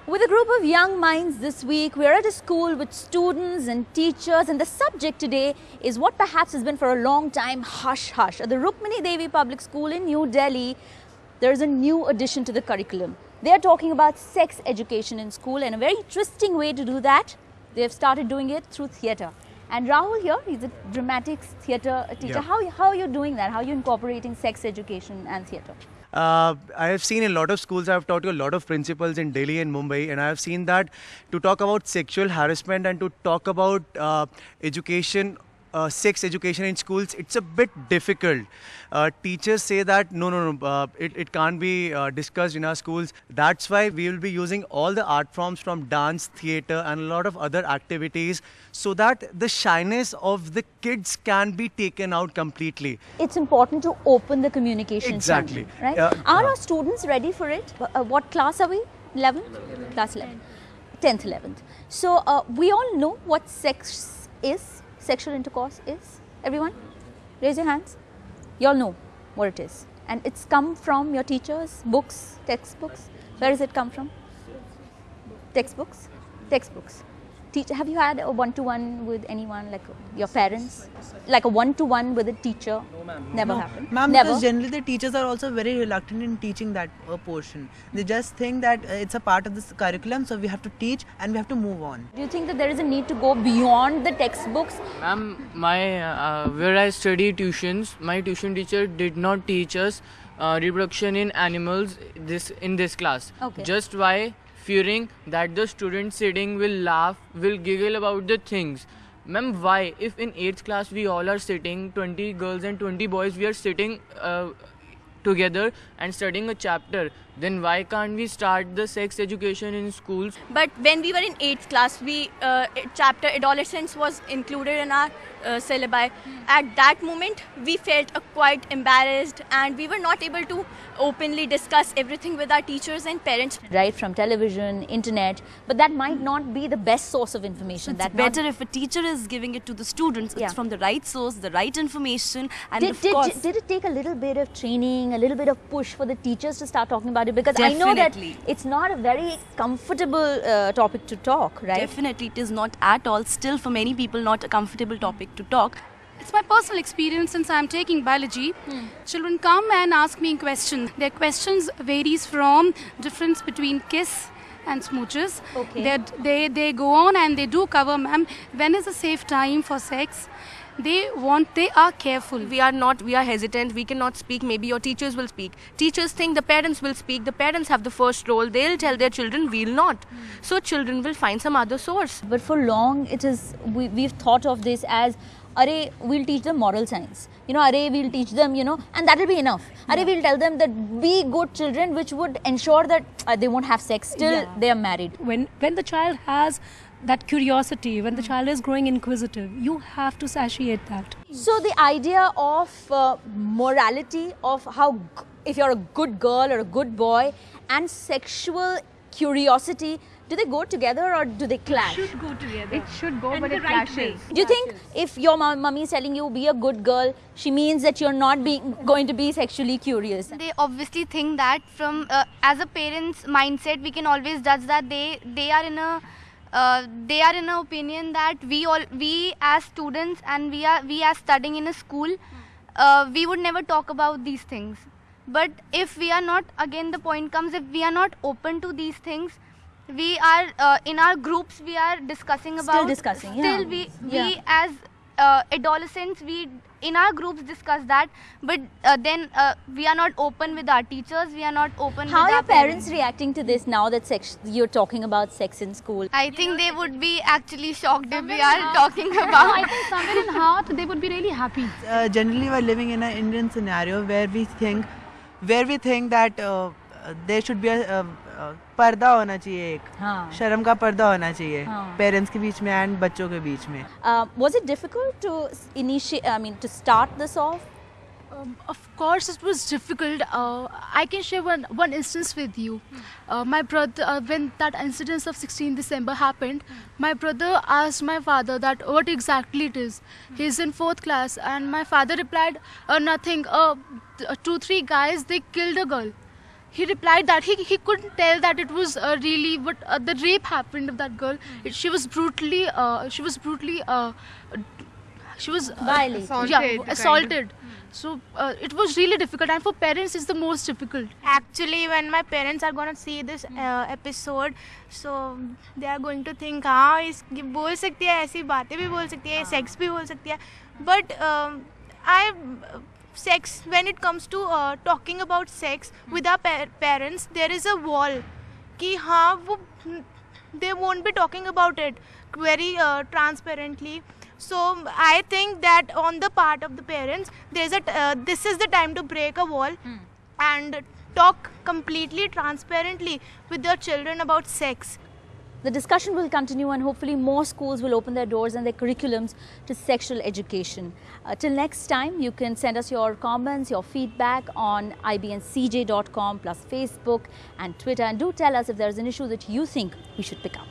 With a group of young minds this week, we are at a school with students and teachers, and the subject today is what perhaps has been for a long time hush hush. At the Rukmini Devi Public School in New Delhi, there is a new addition to the curriculum. They are talking about sex education in school, and a very interesting way to do that, they have started doing it through theatre. And Rahul here, he's a dramatics theatre teacher. Yeah. How are you doing that? How are you incorporating sex education and theatre? I have seen in a lot of schools, I have taught to a lot of principals in Delhi and Mumbai, and I have seen that to talk about sexual harassment and to talk about education, sex education in schools, it's a bit difficult. Teachers say that no, it can't be discussed in our schools. That's why we will be using all the art forms from dance, theatre and a lot of other activities so that the shyness of the kids can be taken out completely. It's important to open the communication Exactly. channel, right? Are our students ready for it? What class are we? 11th? Class 11. 10th, 11th. So we all know what sex is, sexual intercourse is. Everyone? Raise your hands. You all know what it is. And it's come from your teachers, books, textbooks. Where does it come from? Textbooks? Textbooks. Have you had a one-to-one with anyone, like your parents? Like a one-to-one with a teacher? No, ma'am. Never No, happened? Ma'am, Never? because generally the teachers are also very reluctant in teaching that portion. They just think that it's a part of this curriculum, so we have to teach and we have to move on. Do you think that there is a need to go beyond the textbooks? Ma'am, where I study tuitions, my tuition teacher did not teach us reproduction in animals in this class. Okay. Just why? Fearing that the student sitting will laugh, will giggle about the things. Ma'am, why? If in 8th class we all are sitting, 20 girls and 20 boys, we are sitting together and studying a chapter, then why can't we start the sex education in schools? But when we were in 8th class, chapter adolescence was included in our syllabi. At that moment, we felt quite embarrassed and we were not able to openly discuss everything with our teachers and parents. Right, from television, internet, but that might not be the best source of information. It's better if a teacher is giving it to the students. Yeah. It's from the right source, the right information, and Did it take a little bit of training, a little bit of push for the teachers to start talking about it? Because I know that Definitely. it's not a very comfortable topic to talk, right? Definitely, it is not at all. Still, for many people, not a comfortable topic to talk. It's my personal experience since I'm taking biology. Children come and ask me questions. Their questions varies from difference between kiss and smooches. Okay. They go on and they do cover, ma'am, when is a safe time for sex? They are careful. We are hesitant, we cannot speak, maybe your teachers will speak. Teachers think the parents will speak, the parents have the first role, they'll tell their children, we'll not. So children will find some other source. But for long, we've thought of this as, array, we'll teach them moral science. Array, we'll teach them, and that will be enough. Array, we'll tell them that be good children, which would ensure that they won't have sex till they are married. When the child has that curiosity, when the child is growing inquisitive, you have to satiate that. So the idea of morality, of how if you're a good girl or a good boy, and sexual curiosity, do they go together or do they clash? It should go together. It should go, but it clashes. Do you think if your mummy is telling you be a good girl, she means that you're not going to be sexually curious? They obviously think that from as a parent's mindset, we can always judge that they are in an opinion that we as students and we as studying in a school, we would never talk about these things. But if we are not, again the point comes, if we are not open to these things, we are in our groups we are discussing about. Still discussing, yeah. Still we as adolescents, we in our groups discuss that, but then we are not open with our teachers, we are not open How with are our your parents reacting to this now that you're talking about sex in school? I think they would be actually shocked if we are talking about. I think somewhere in heart they would be really happy. Generally, we're living in an Indian scenario where we think that there should be a पर्दा होना चाहिए एक शर्म का पर्दा होना चाहिए parents के बीच में एंड बच्चों के बीच में. Was it difficult to to start this off? Of course, it was difficult. I can share one instance with you. My brother, when that incident of 16 December happened, my brother asked my father that what exactly it is. He's in 4th class, and my father replied, nothing. 2-3 guys, they killed a girl. he replied that he couldn't tell that it was really what the rape happened of that girl. She was brutally violated. Assaulted. So it was really difficult, and for parents it's the most difficult. Actually, when my parents are gonna see this episode, so they are going to think, हाँ ये बोल सकती है, ऐसी बातें भी बोल सकती है, sex भी बोल सकती है. But sex, when it comes to talking about sex with our parents, there is a wall. कि हाँ वो they won't be talking about it very transparently. So I think that on the part of the parents, there's this is the time to break a wall and talk completely transparently with their children about sex. The discussion will continue, and hopefully more schools will open their doors and their curriculums to sexual education. Till next time, you can send us your comments, your feedback on ibncj.com plus Facebook and Twitter, and do tell us if there is an issue that you think we should pick up.